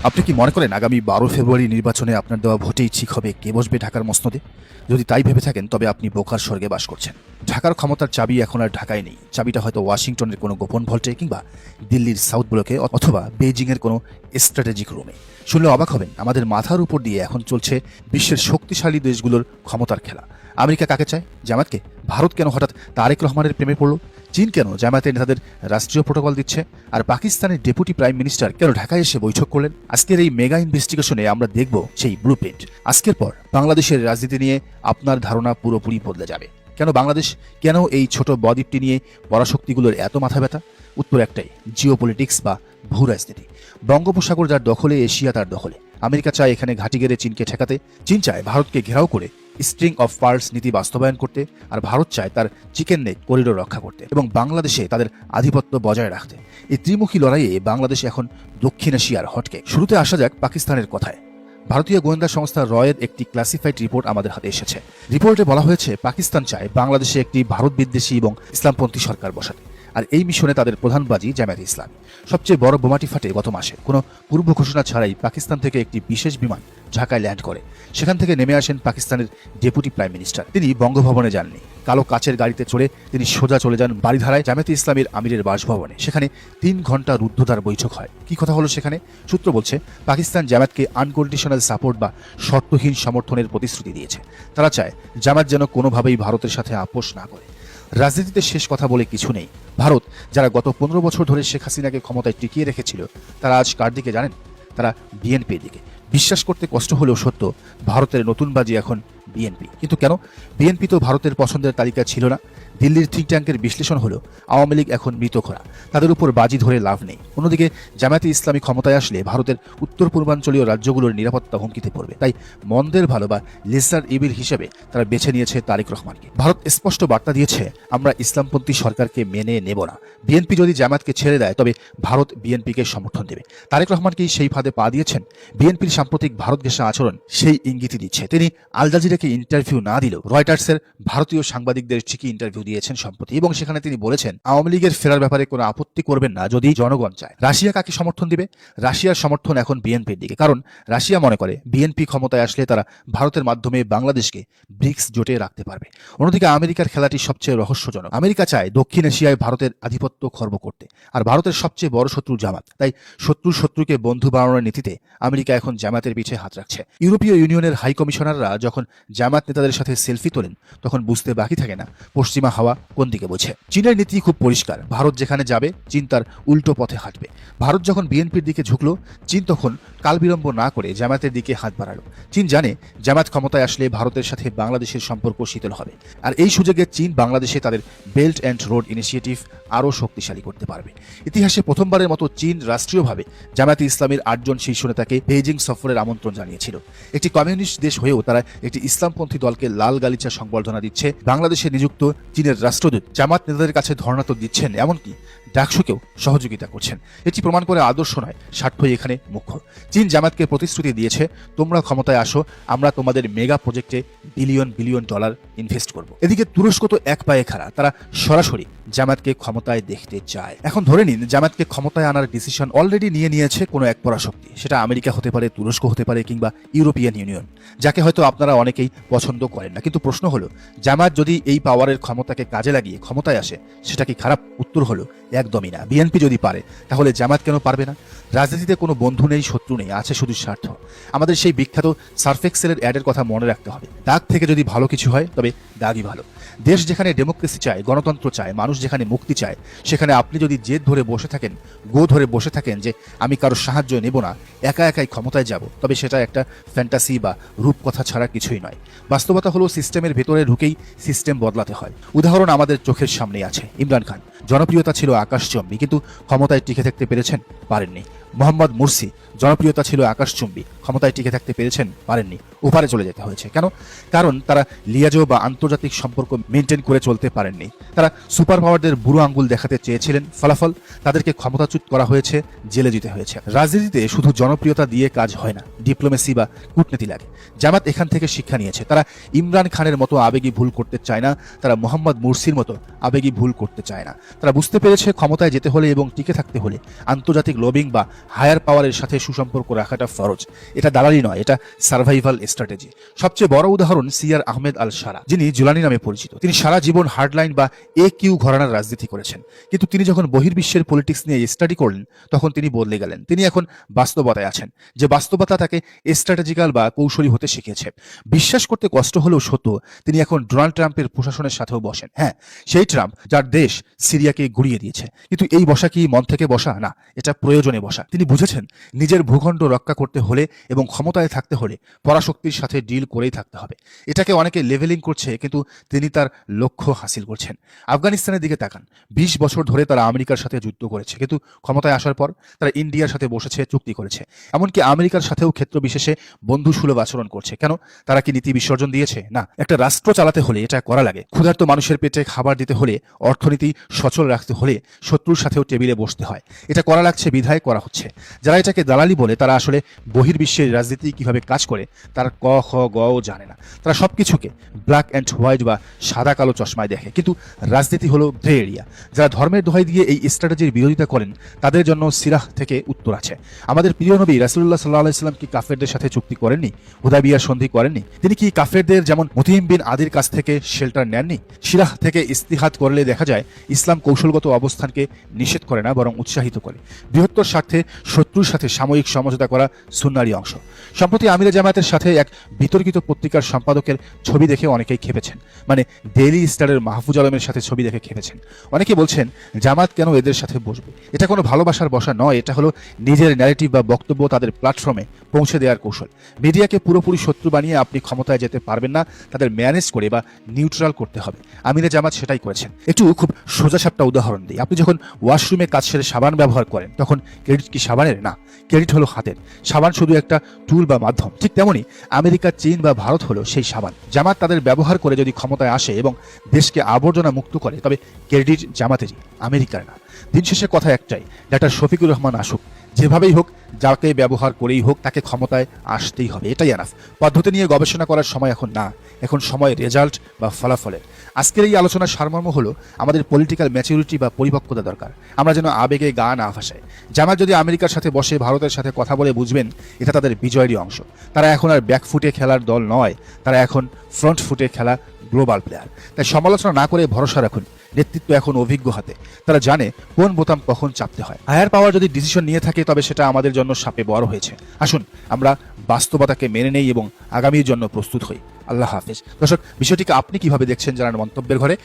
আপনি কি মনে করেন আগামী 12 ফেব্রুয়ারি নির্বাচনে আপনার দেওয়া ভোটেই ঠিক হবে কে বসবে ঢাকার মসনদে? যদি তাই ভেবে থাকেন তবে আপনি বোকার স্বর্গে বাস করছেন। ঢাকার ক্ষমতার চাবি এখন আর ঢাকায় নেই। চাবিটা হয়তো ওয়াশিংটনের কোনো গোপন ভল্টে কিংবা দিল্লির সাউথ ব্লকে অথবা বেইজিংয়ের কোনো স্ট্র্যাটেজিক রুমে। শুনলে অবাক হবেন, আমাদের মাথার উপর দিয়ে এখন চলছে বিশ্বের শক্তিশালী দেশগুলোর ক্ষমতার খেলা। আমেরিকা কাকে চায়? জামাতকে। ভারত কেন হঠাৎ তারেক রহমানের প্রেমে পড়ল? চীন কেন জামায়াতের নেতাদের রাষ্ট্রীয় প্রোটোকল দিচ্ছে? আর পাকিস্তানের ডেপুটি প্রাইম মিনিস্টার কেন ঢাকায় এসে বৈঠক করলেন? আজকের এই মেগা ইনভেস্টিগেশনে আমরা দেখব সেই ব্লুপ্রিন্ট। আজকের পর বাংলাদেশের রাজনীতি নিয়ে আপনার ধারণা পুরোপুরি বদলে যাবে। কেন বাংলাদেশ, কেন এই ছোট বদ্বীপটি নিয়ে পরাশক্তিগুলোর এত মাথা ব্যথা? উত্তর একটাই, জিওপলিটিক্স বা ভূ রাজনীতি। বঙ্গোপসাগর যার দখলে, এশিয়া তার দখলে। আমেরিকা চায় এখানে ঘাঁটি গেড়ে চীনকে ঠেকাতে, চীন চায় ভারতকে ঘেরাও করে স্ট্রিং অফ পার্লস নীতি বাস্তবায়ন করতে, আর ভারত চায় তার চিকেন নেক করিডোর রক্ষা করতে এবং বাংলাদেশে তাদের আধিপত্য বজায় রাখতে। এই ত্রিমুখী লড়াইয়ে বাংলাদেশ এখন দক্ষিণ এশিয়ার হটকে। শুরুতে আসা যাক পাকিস্তানের কথায়। ভারতীয় গোয়েন্দা সংস্থা রয়ের একটি ক্লাসিফাইড রিপোর্ট আমাদের হাতে এসেছে। রিপোর্টে বলা হয়েছে পাকিস্তান চায় বাংলাদেশে একটি ভারত বিদ্বেষী এবং ইসলামপন্থী সরকার বসাতে, আর এই মিশনে তাদের প্রধান বাজি জামায়াতে ইসলামী। সবচেয়ে বড় বোমাটি ফাটে গত মাসে। কোনো পূর্ব ঘোষণা ছাড়াই পাকিস্তান থেকে একটি বিশেষ বিমান ঢাকায় ল্যান্ড করে। সেখান থেকে নেমে আসেন পাকিস্তানের ডেপুটি প্রাইম মিনিস্টার। তিনি বঙ্গভবনে যাননি, কালো কাচের গাড়িতে চড়ে তিনি সোজা চলে যান বাড়িধারায় জামায়াতে ইসলামীর আমিরের বাসভবনে। সেখানে 3 ঘন্টা রুদ্ধদ্বার বৈঠক হয়। কি কথা হলো সেখানে? সূত্র বলছে পাকিস্তান জামায়াতকে আনকন্ডিশনাল সাপোর্ট বা শর্তহীন সমর্থনের প্রতিশ্রুতি দিয়েছে। তারা চায় জামায়াত যেন কোনোভাবেই ভারতের সাথে আপোষ না করে। রাজনীতিতে শেষ কথা বলে কিছু নেই। ভারত যারা গত 15 বছর ধরে শেখ হাসিনাকে ক্ষমতায় টিকিয়ে রেখেছিল, তারা আজ কার দিকে জানেন? তারা বিএনপির দিকে। বিশ্বাস করতে কষ্ট হলেও সত্য, ভারতের নতুন বাজি এখন বিএনপি। কিন্তু কেন? বিএনপি তো ভারতের পছন্দের তালিকা ছিল না। দিল্লির থিঙ্ক ট্যাঙ্কের বিশ্লেষণ হলো আওয়ামী লীগ এখন মৃতখোরা, তাদের উপর বাজি ধরে লাভ নেই। অন্যদিকে জামায়াতে ইসলামী ক্ষমতায় আসলে ভারতের উত্তর পূর্বাঞ্চলীয় রাজ্যগুলোর নিরাপত্তা হুমকিতে পড়বে। তাই মন্দের ভালো বা লেসার ইভিল হিসেবে তারা বেছে নিয়েছে তারেক রহমানকে। ভারত স্পষ্ট বার্তা দিয়েছে, আমরা ইসলামপন্থী সরকারকে মেনে নেব না। বিএনপি যদি জামায়াতকে ছেড়ে দেয় তবে ভারত বিএনপিকে সমর্থন দেবে। তারেক রহমানকেই সেই ফাঁদে পা দিয়েছেন। বিএনপির সাম্প্রতিক ভারত ঘেঁষা আচরণ সেই ইঙ্গিতই দিচ্ছে। তিনি আল জাজিরাকে ইন্টারভিউ না দিলেও রয়টার্সের ভারতীয় সাংবাদিকদের ঠিকই ইন্টারভিউ দিয়েছেন সম্প্রতি, এবং সেখানে তিনি বলেছেন আওয়ামী লীগের ফেরার ব্যাপারে কোনো আপত্তি করবেন না যদি জনগণ চায়। রাশিয়া কাকে সমর্থন দিবে? রাশিয়ার সমর্থন এখন বিএনপির দিকে, কারণ রাশিয়া মনে করে বিএনপি ক্ষমতায় আসলে তারা ভারতের মাধ্যমে বাংলাদেশকে ব্রিক্স জোটে রাখতে পারবে। অন্যদিকে আমেরিকার খেলাটি সবচেয়ে রহস্যজনক। আমেরিকা চায় দক্ষিণ এশিয়ায় ভারতের আধিপত্য খর্ব করতে, আর ভারতের সবচেয়ে বড় শত্রু জামাত। তাই শত্রুকে বন্ধু বানানোর নীতিতে আমেরিকা এখন জামাতের পিঠে হাত রাখছে। ইউরোপীয় ইউনিয়নের হাই কমিশনাররা যখন জামাত নেতাদের সাথে সেলফি তোলেন, তখন বুঝতে বাকি থাকে না পশ্চিমা হাওয়া কোন দিকে বোঝে। চীনের নীতি খুব পরিষ্কার, ভারত যেখানে যাবে চীন তার উল্টো পথে হাঁটবে। ভারত যখন বিএনপির দিকে ঝুঁকলো, চীন তখন কালবিলম্ব না করে জামায়াতের দিকে হাত বাড়ালো। চীন জানে জামায়াত ক্ষমতায় আসলে ভারতের সাথে বাংলাদেশের সম্পর্ক শীতল হবে, আর এই সুযোগে চীন বাংলাদেশে তাদের বেল্ট অ্যান্ড রোড ইনিশিয়েটিভ আরও শক্তিশালী করতে পারবে। ইতিহাসে প্রথমবারের মতো চীন রাষ্ট্রীয়ভাবে জামায়াতে ইসলামীর 8 জন শীর্ষ নেতাকে বেইজিং সফরের আমন্ত্রণ জানিয়েছিল। একটি কমিউনিস্ট দেশ হয়েও তারা একটি ইসলামপন্থী দলকে লাল গালিচা সংবর্ধনা দিচ্ছে। বাংলাদেশে নিযুক্ত চীনের রাষ্ট্রদূত জামাত নেতাদের কাছে ধর্ণা তো দিচ্ছেন, এমনকি ডাকসুকেও সহযোগিতা করছেন। এটি প্রমাণ করে আদর্শ নয়, স্বার্থই এখানে মুখ্য। চীন জামাতকে প্রতিশ্রুতি দিয়েছে, তোমরা ক্ষমতায় আসো, আমরা তোমাদের মেগা প্রজেক্টে বিলিয়ন বিলিয়ন ডলার ইনভেস্ট করব। এদিকে তুরস্ক তো এক পায়ে খাড়া, তারা সরাসরি জামাতকে ক্ষমতায় দেখতে চায়। এখন ধরে নিন জামাতকে ক্ষমতায় আনার ডিসিশন অলরেডি নিয়েছে কোনো এক পরাশক্তি। সেটা আমেরিকা হতে পারে, তুরস্ক হতে পারে, কিংবা ইউরোপিয়ান ইউনিয়ন, যাকে হয়তো আপনারা অনেকেই পছন্দ করেন না। কিন্তু প্রশ্ন হলো, জামাত যদি এই পাওয়ারের ক্ষমতাকে কাজে লাগিয়ে ক্ষমতায় আসে, সেটা কি খারাপ? উত্তর হলো একদমই না। বিএনপি যদি পারে, তাহলে জামাত কেন পারবে না? রাজনীতিতে কোনো বন্ধু নেই, শত্রু নেই, আছে শুধু স্বার্থ। আমাদের সেই বিখ্যাত সার্ফ এক্সেলের অ্যাডের কথা মনে রাখতে হবে। দাগ থেকে যদি ভালো কিছু হয়, তবে দাগই ভালো। দেশ যেখানে ডেমোক্রেসি চায়, গণতন্ত্র চায়, মানুষ যেখানে মুক্তি চায়, সেখানে আপনি যদি জেদ ধরে বসে থাকেন, ধরে বসে থাকেন যে আমি কারোর সাহায্য নেব না, একা একাই ক্ষমতায় যাব, তবে সেটা একটা ফ্যান্টাসি বা রূপকথা ছাড়া কিছুই নয়। বাস্তবতা হলো সিস্টেমের ভেতরে ঢুকেই সিস্টেম বদলাতে হয়। উদাহরণ আমাদের চোখের সামনেই আছে। ইমরান খান জনপ্রিয়তা ছিল আকাশচুম্বী, কিন্তু ক্ষমতায় টিকে থাকতে পেরেছেন? পারেননি। মোহাম্মদ মুরসি জনপ্রিয়তা ছিল আকাশচুম্বী, ক্ষমতায় টিকে থাকতে পেরেছেন? পারেননি। ওপারে চলে যেতে হয়েছে। কেন? কারণ তারা লিয়াজো বা আন্তর্জাতিক সম্পর্ক মেনটেন করে চলতে পারেননি। তারা সুপার পাওয়ারদের বুড়ো আঙ্গুল দেখাতে চেয়েছিলেন, ফলাফল তাদেরকে ক্ষমতাচ্যুত করা হয়েছে, জেলে যেতে হয়েছে। রাজনীতিতে শুধু জনপ্রিয়তা দিয়ে কাজ হয় না, ডিপ্লোমেসি বা কূটনীতি লাগে। জামাত এখান থেকে শিক্ষা নিয়েছে। তারা ইমরান খানের মতো আবেগী ভুল করতে চায় না, তারা মোহাম্মদ মুরসির মতো আবেগী ভুল করতে চায় না। তারা বুঝতে পেরেছে ক্ষমতায় যেতে হলে এবং টিকে থাকতে হলে আন্তর্জাতিক লবিং বা হায়ার পাওয়ারের সাথে সুসম্পর্ক রাখাটা ফরজ। এটা দালালি নয়, এটা সার্ভাইভাল স্ট্র্যাটেজি। সবচেয়ে বড় উদাহরণ সিয়ার আহমেদ আল সারা, যিনি জুলানি নামে পরিচিত। তিনি সারা জীবন হার্ডলাইন বা AQ ঘরানার রাজনীতি করেছেন, কিন্তু তিনি যখন বহির্বিশ্বের পলিটিক্স নিয়ে স্টাডি করলেন তখন তিনি বদলে গেলেন। তিনি এখন বাস্তবতায় আছেন, যে বাস্তবতা তাকে স্ট্র্যাটেজিক্যাল বা কৌশলী হতে শিখিয়েছে। বিশ্বাস করতে কষ্ট হলেও সত্য, তিনি এখন ডোনাল্ড ট্রাম্পের প্রশাসনের সাথেও বসেন। হ্যাঁ, সেই ট্রাম্প যার দেশ সিরিয়াকে গুড়িয়ে দিয়েছে। কিন্তু এই বসা কি মন থেকে বসা? না, এটা প্রয়োজনে বসা। তিনি বুঝেছেন নিজের ভূখণ্ড রক্ষা করতে হলে এবং ক্ষমতায় থাকতে হলে পরাশক্তির সাথে ডিল করেই থাকতে হবে। এটাকে অনেকে লেভেলিং করছে, কিন্তু তিনি তার লক্ষ্য হাসিল করছেন। আফগানিস্তানের দিকে তাকান। 20 বছর ধরে তারা আমেরিকার সাথে যুদ্ধ করেছে, কিন্তু ক্ষমতায় আসার পর তারা ইন্ডিয়ার সাথে বসেছে, চুক্তি করেছে। এমনকি আমেরিকার সাথেও ক্ষেত্র বিশেষে বন্ধুসুলভ আচরণ করছে। কেন? তারা কি নীতি বিসর্জন দিয়েছে? না। একটা রাষ্ট্র চালাতে হলে এটা করা লাগে। ক্ষুধার্ত মানুষের পেটে খাবার দিতে হলে, অর্থনীতি সচল রাখতে হলে শত্রুর সাথেও টেবিলে বসতে হয়। এটা করা লাগছে, বিধায় করা হচ্ছে। যারা এটাকে দালালি বলে তারা আসলে বহির্বিশ্বের রাজনীতি কিভাবে কাজ করে তার ক খ গও জানে না। তারা সবকিছুকে ব্ল্যাক অ্যান্ড হোয়াইট বা সাদা কালো চশমায় দেখে, কিন্তু রাজনীতি হলো গ্রে এরিয়া। যারা ধর্মের দোহাই দিয়ে এই স্ট্র্যাটেজির বিরোধিতা করেন তাদের জন্য সিরাহ থেকে উত্তর আছে। আমাদের প্রিয় নবী রাসূলুল্লাহ সাল্লাল্লাহু আলাইহি সাল্লাম কি কাফেরদের সাথে চুক্তি করেননি? হুদায়বিয়ার সন্ধি করেননি? তিনি কি কাফেরদের যেমন মুতিম বিন আদির কাছ থেকে শেল্টার নেননি? সিরাহ থেকে ইস্তিহাদ করলে দেখা যায় ইসলাম কৌশলগত অবস্থানকে নিষেধ করে না, বরং উৎসাহিত করে। বৃহত্তর স্বার্থে শত্রুর সাথে সাময়িক সমঝোতা করা সুন্নাহরই অংশ। সম্প্রতি আমিরে জামায়াতের সাথে এক বিতর্কিত পত্রিকার সম্পাদকের ছবি দেখে অনেকেই খেপেছেন। মানে ডেইলি স্টারের মাহফুজ আলমের সাথে ছবি দেখে খেপেছেন। অনেকে বলছেন জামাত কেন এদের সাথে বসবে? এটা কোনো ভালোবাসার বসা নয়, এটা হলো নিজের ন্যারেটিভ বা বক্তব্য তাদের প্ল্যাটফর্মে পৌঁছে দেওয়ার কৌশল। মিডিয়াকে পুরোপুরি শত্রু বানিয়ে আপনি ক্ষমতায় যেতে পারবেন না, তাদের ম্যানেজ করে বা নিউট্রাল করতে হবে। আমিরে জামাত সেটাই করেছেন। একটু খুব সোজাসাপটা উদাহরণ দিই। আপনি যখন ওয়াশরুমে কাজ সেরে সাবান ব্যবহার করেন তখন ক্রেডিট কি সাবানের? না, ক্রেডিট হলো হাতের। সাবান শুধু একটা টুল বা মাধ্যম। ঠিক তেমনি আমেরিকা, চীন বা ভারত হলো সেই সাবান। জামাত তাদের ব্যবহার করে যদি ক্ষমতায় আসে এবং দেশকে আবর্জনা মুক্ত করে, তবে ক্রেডিট জামাতেরই, আমেরিকার না। দিন শেষে কথা একটাই, ডাক্তার শফিকুর রহমান আসুক, যেভাবেই হোক, যাকে ব্যবহার করেই হোক, তাকে ক্ষমতায় আসতেই হবে। এটাই এনাফ। পদ্ধতি নিয়ে গবেষণা করার সময় এখন না, এখন সময় রেজাল্ট বা ফলাফলের। আজকের এই আলোচনার সারমর্ম হলো আমাদের পলিটিক্যাল ম্যাচুরিটি বা পরিপক্কতা দরকার। আমরা যেন আবেগে গা না ভাসাই। জামাত যদি আমেরিকার সাথে বসে ভারতের সাথে কথা বলে, বুঝবেন এটা তাদের বিজয়েরই অংশ। তারা এখন আর ব্যাকফুটে খেলার দল নয়, তারা এখন ফ্রন্ট ফুটে খেলা গ্লোবাল প্লেয়ার। তাই সমালোচনা না করে ভরসা রাখুন, নেতৃত্ব এখন অভিজ্ঞ হাতে। তারা জানে কোন বোতাম কখন চাপতে হয়। হায়ার পাওয়ার যদি ডিসিশন নিয়ে থাকে, তবে সেটা আমাদের জন্য সাপে বড় হয়েছে। আসুন আমরা বাস্তবতাকে মেনে নেই এবং আগামীর জন্য প্রস্তুত হই। আল্লাহ হাফেজ। দর্শক, বিষয়টিকে আপনি কিভাবে দেখছেন জানান মন্তব্যের ঘরে।